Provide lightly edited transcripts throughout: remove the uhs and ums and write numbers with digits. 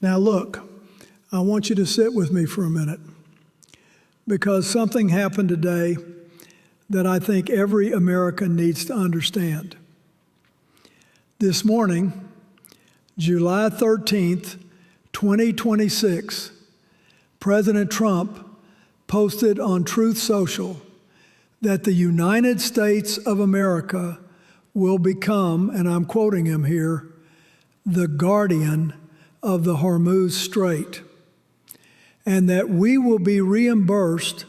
Now look, I want you to sit with me for a minute because something happened today that I think every American needs to understand. This morning, July 13th, 2026, President Trump posted on Truth Social that the United States of America will become, and I'm quoting him here, the guardian of the Hormuz Strait, and that we will be reimbursed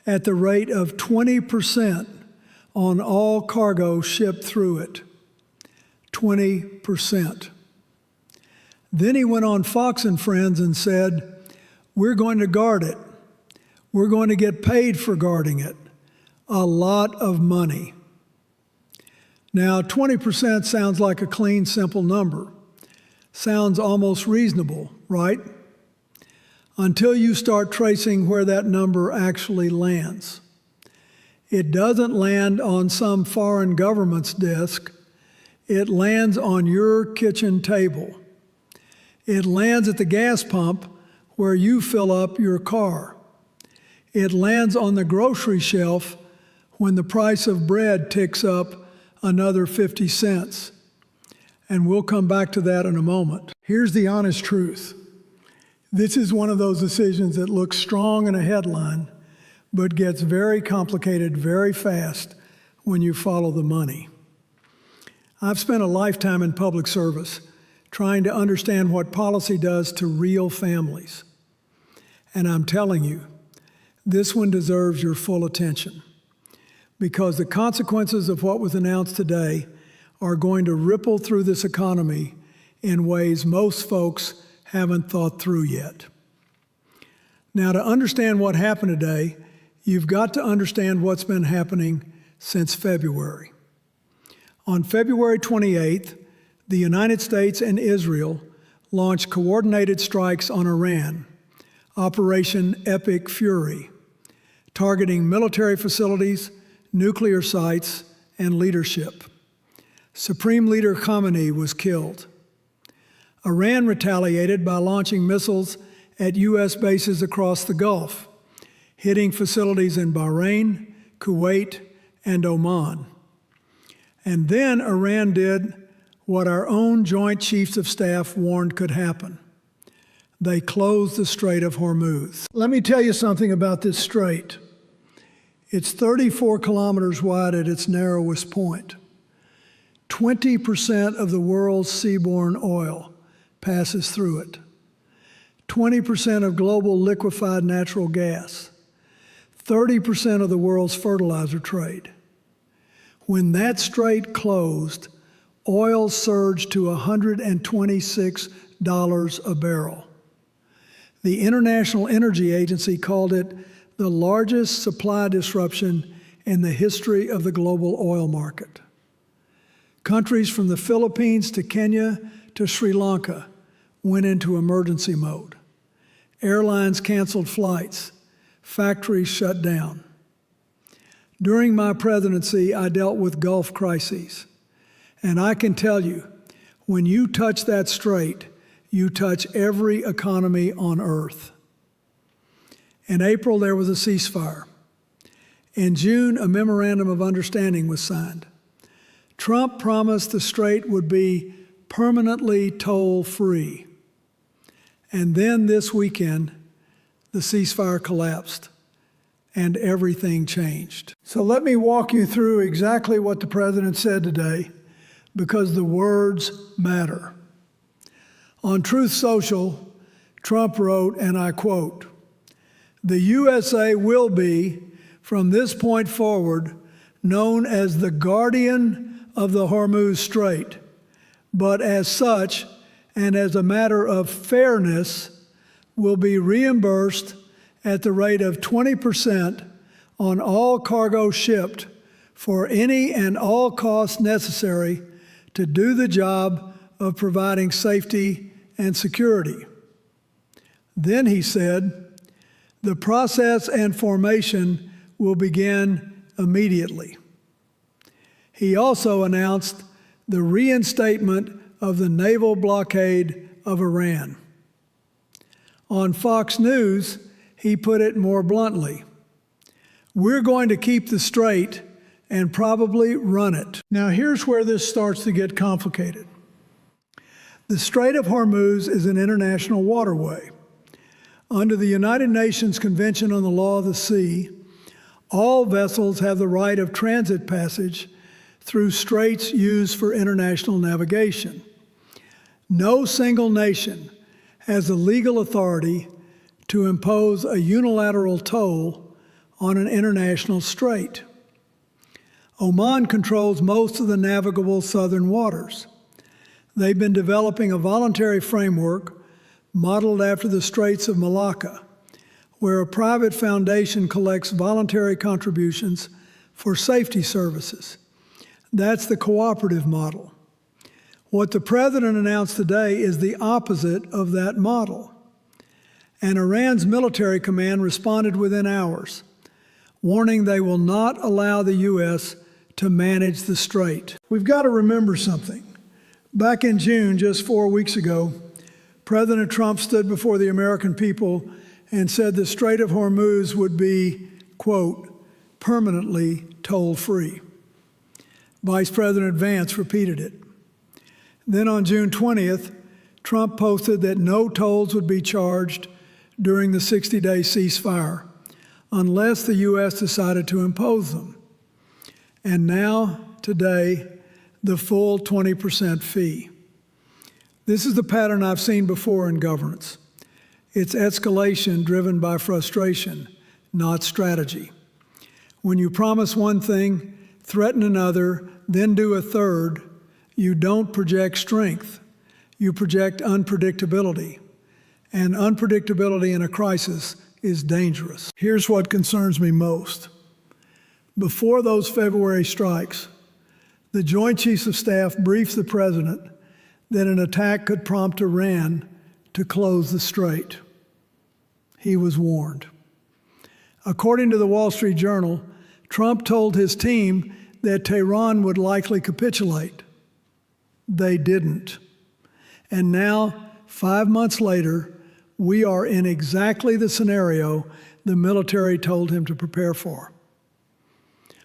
at the rate of 20% on all cargo shipped through it. 20%. Then he went on Fox and Friends and said, we're going to guard it. We're going to get paid for guarding it. A lot of money. Now, 20% sounds like a clean, simple number. Sounds almost reasonable, right? Until you start tracing where that number actually lands. It doesn't land on some foreign government's desk. It lands on your kitchen table. It lands at the gas pump where you fill up your car. It lands on the grocery shelf when the price of bread ticks up another 50 cents. And we'll come back to that in a moment. Here's the honest truth. This is one of those decisions that looks strong in a headline, but gets very complicated very fast when you follow the money. I've spent a lifetime in public service trying to understand what policy does to real families. And I'm telling you, this one deserves your full attention because the consequences of what was announced today are going to ripple through this economy in ways most folks haven't thought through yet. Now, to understand what happened today, you've got to understand what's been happening since February. On February 28th, the United States and Israel launched coordinated strikes on Iran, Operation Epic Fury, targeting military facilities, nuclear sites, and leadership. Supreme Leader Khamenei was killed. Iran retaliated by launching missiles at U.S. bases across the Gulf, hitting facilities in Bahrain, Kuwait, and Oman. And then Iran did what our own Joint Chiefs of Staff warned could happen. They closed the Strait of Hormuz. Let me tell you something about this strait. It's 34 kilometers wide at its narrowest point. 20% of the world's seaborne oil passes through it. 20% of global liquefied natural gas. 30% of the world's fertilizer trade. When that strait closed, oil surged to $126 a barrel. The International Energy Agency called it the largest supply disruption in the history of the global oil market. Countries from the Philippines to Kenya to Sri Lanka went into emergency mode. Airlines canceled flights. Factories shut down. During my presidency, I dealt with Gulf crises. And I can tell you, when you touch that strait, you touch every economy on earth. In April, there was a ceasefire. In June, a memorandum of understanding was signed. Trump promised the strait would be permanently toll-free. And then this weekend, the ceasefire collapsed and everything changed. So let me walk you through exactly what the president said today, because the words matter. On Truth Social, Trump wrote, and I quote, "The USA will be, from this point forward, known as the guardian of the Hormuz Strait, but as such, and as a matter of fairness, will be reimbursed at the rate of 20% on all cargo shipped for any and all costs necessary to do the job of providing safety and security." Then he said, "The process and formation will begin immediately." He also announced the reinstatement of the naval blockade of Iran. On Fox News, he put it more bluntly: "We're going to keep the strait and probably run it." Now here's where this starts to get complicated. The Strait of Hormuz is an international waterway. Under the United Nations Convention on the Law of the Sea, all vessels have the right of transit passage through straits used for international navigation. No single nation has the legal authority to impose a unilateral toll on an international strait. Oman controls most of the navigable southern waters. They've been developing a voluntary framework modeled after the Straits of Malacca, where a private foundation collects voluntary contributions for safety services. That's the cooperative model. What the president announced today is the opposite of that model. And Iran's military command responded within hours, warning they will not allow the U.S. to manage the strait. We've got to remember something. Back in June, just 4 weeks ago, President Trump stood before the American people and said the Strait of Hormuz would be, quote, permanently toll-free. Vice President Vance repeated it. Then on June 20th, Trump posted that no tolls would be charged during the 60-day ceasefire unless the U.S. decided to impose them. And now, today, the full 20% fee. This is the pattern I've seen before in governance. It's escalation driven by frustration, not strategy. When you promise one thing, threaten another, then do a third, you don't project strength. You project unpredictability. And unpredictability in a crisis is dangerous. Here's what concerns me most. Before those February strikes, the Joint Chiefs of Staff briefed the president that an attack could prompt Iran to close the strait. He was warned. According to the Wall Street Journal, Trump told his team that Tehran would likely capitulate. They didn't. And now, 5 months later, we are in exactly the scenario the military told him to prepare for.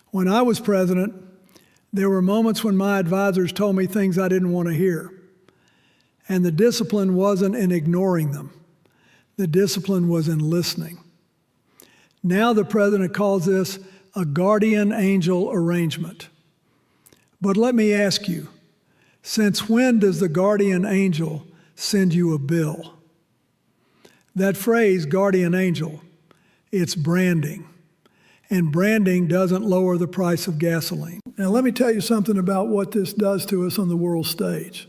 When I was president, there were moments when my advisors told me things I didn't want to hear. And the discipline wasn't in ignoring them. The discipline was in listening. Now the president calls this a guardian angel arrangement. But let me ask you, since when does the guardian angel send you a bill? That phrase, guardian angel, it's branding. And branding doesn't lower the price of gasoline. Now let me tell you something about what this does to us on the world stage.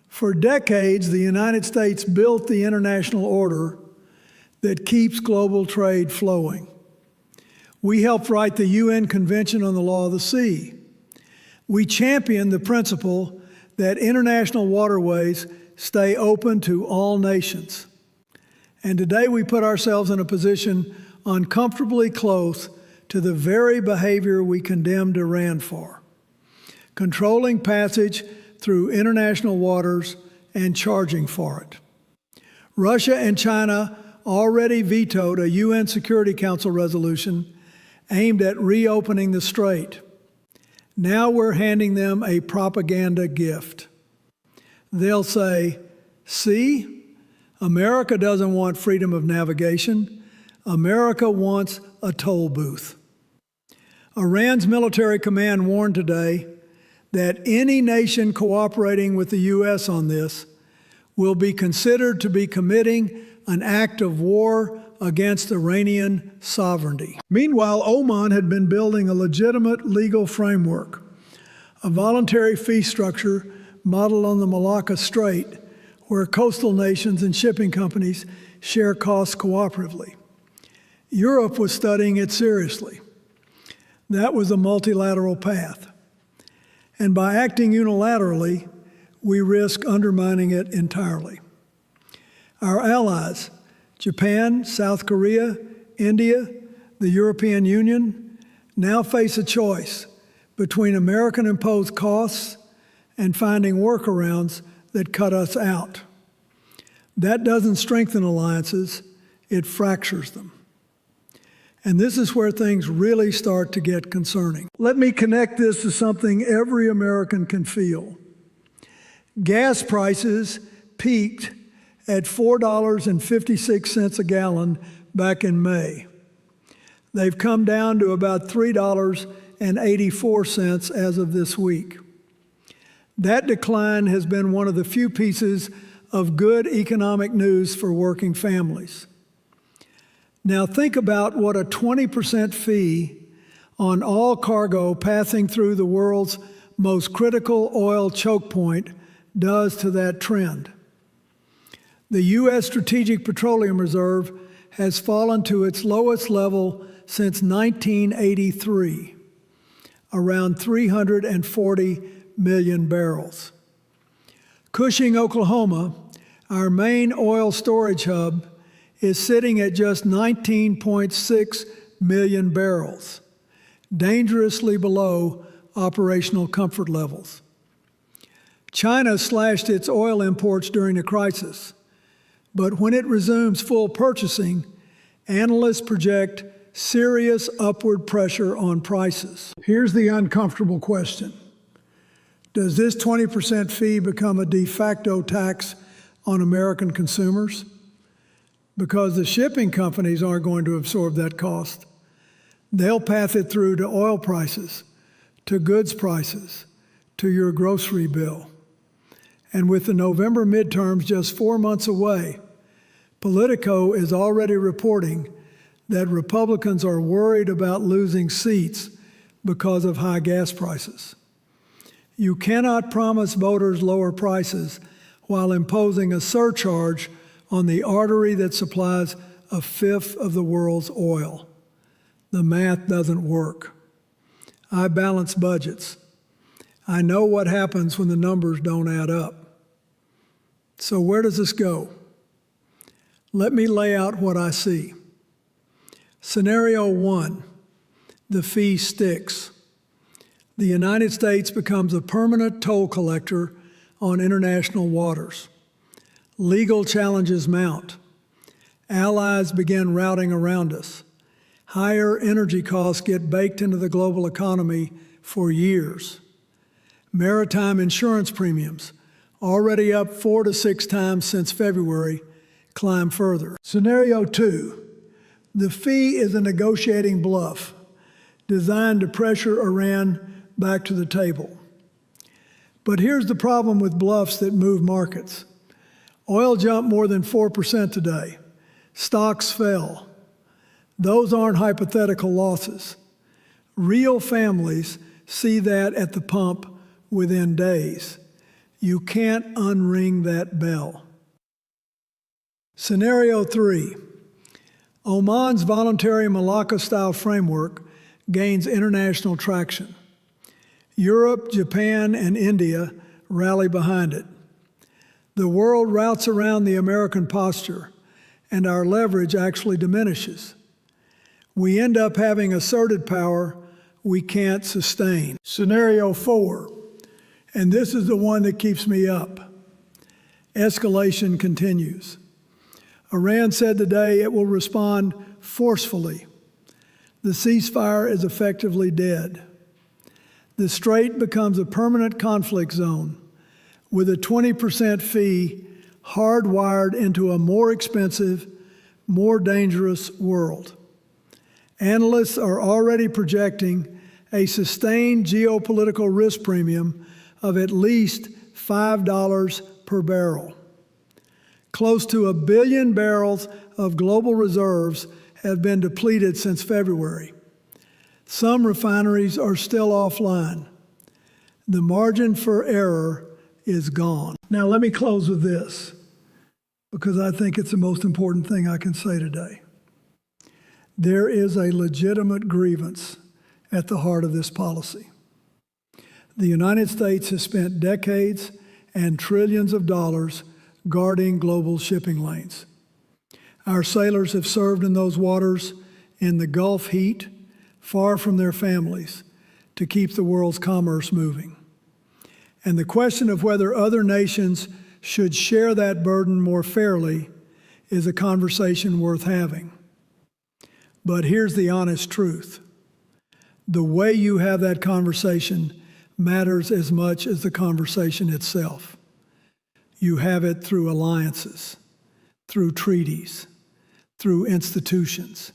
For decades, the United States built the international order that keeps global trade flowing. We helped write the UN Convention on the Law of the Sea. We championed the principle that international waterways stay open to all nations. And today we put ourselves in a position uncomfortably close to the very behavior we condemned Iran for: controlling passage through international waters and charging for it. Russia and China already vetoed a UN Security Council resolution aimed at reopening the strait. Now we're handing them a propaganda gift. They'll say, "See, America doesn't want freedom of navigation. America wants a toll booth." Iran's military command warned today that any nation cooperating with the U.S. on this will be considered to be committing an act of war against Iranian sovereignty. Meanwhile, Oman had been building a legitimate legal framework, a voluntary fee structure modeled on the Malacca Strait, where coastal nations and shipping companies share costs cooperatively. Europe was studying it seriously. That was a multilateral path. And by acting unilaterally, we risk undermining it entirely. Our allies, Japan, South Korea, India, the European Union, now face a choice between American-imposed costs and finding workarounds that cut us out. That doesn't strengthen alliances, it fractures them. And this is where things really start to get concerning. Let me connect this to something every American can feel. Gas prices peaked at $4.56 a gallon back in May. They've come down to about $3.84 as of this week. That decline has been one of the few pieces of good economic news for working families. Now think about what a 20% fee on all cargo passing through the world's most critical oil choke point does to that trend. The U.S. Strategic Petroleum Reserve has fallen to its lowest level since 1983, around 340 million barrels. Cushing, Oklahoma, our main oil storage hub, is sitting at just 19.6 million barrels, dangerously below operational comfort levels. China slashed its oil imports during the crisis, but when it resumes full purchasing, analysts project serious upward pressure on prices. Here's the uncomfortable question. Does this 20% fee become a de facto tax on American consumers? Because the shipping companies aren't going to absorb that cost. They'll pass it through to oil prices, to goods prices, to your grocery bill. And with the November midterms just 4 months away, Politico is already reporting that Republicans are worried about losing seats because of high gas prices. You cannot promise voters lower prices while imposing a surcharge on the artery that supplies a fifth of the world's oil. The math doesn't work. I balance budgets. I know what happens when the numbers don't add up. So where does this go? Let me lay out what I see. Scenario 1, the fee sticks. The United States becomes a permanent toll collector on international waters. Legal challenges mount. Allies begin routing around us. Higher energy costs get baked into the global economy for years. Maritime insurance premiums, already up 4 to 6 times since February, climb further. Scenario 2, the fee is a negotiating bluff designed to pressure Iran back to the table. But here's the problem with bluffs that move markets. Oil jumped more than 4% today. Stocks fell. Those aren't hypothetical losses. Real families see that at the pump within days. You can't unring that bell. Scenario 3. Oman's voluntary Malacca-style framework gains international traction. Europe, Japan, and India rally behind it. The world routes around the American posture, and our leverage actually diminishes. We end up having asserted power we can't sustain. Scenario 4, and this is the one that keeps me up. Escalation continues. Iran said today it will respond forcefully. The ceasefire is effectively dead. The Strait becomes a permanent conflict zone with a 20% fee hardwired into a more expensive, more dangerous world. Analysts are already projecting a sustained geopolitical risk premium of at least $5 per barrel. Close to 1 billion barrels of global reserves have been depleted since February. Some refineries are still offline. The margin for error is gone. Now let me close with this, because I think it's the most important thing I can say today. There is a legitimate grievance at the heart of this policy. The United States has spent decades and trillions of dollars guarding global shipping lanes. Our sailors have served in those waters in the Gulf heat, far from their families, to keep the world's commerce moving. And the question of whether other nations should share that burden more fairly is a conversation worth having. But here's the honest truth. The way you have that conversation matters as much as the conversation itself. You have it through alliances, through treaties, through institutions.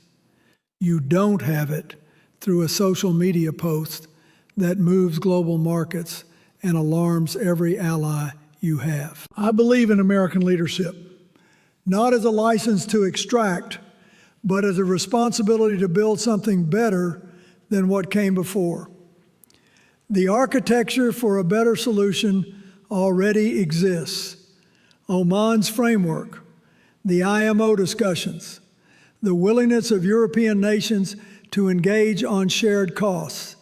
You don't have it through a social media post that moves global markets and alarms every ally you have. I believe in American leadership, not as a license to extract, but as a responsibility to build something better than what came before. The architecture for a better solution already exists. Oman's framework, the IMO discussions, the willingness of European nations to engage on shared costs.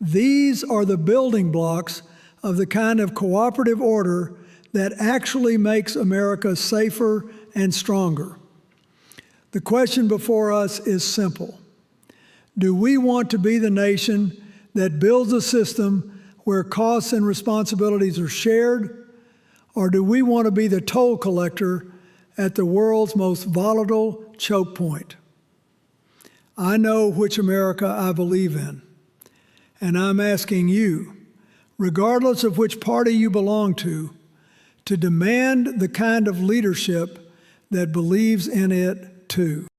These are the building blocks of the kind of cooperative order that actually makes America safer and stronger. The question before us is simple. Do we want to be the nation that builds a system where costs and responsibilities are shared, or do we want to be the toll collector at the world's most volatile choke point? I know which America I believe in, and I'm asking you, regardless of which party you belong to demand the kind of leadership that believes in it too.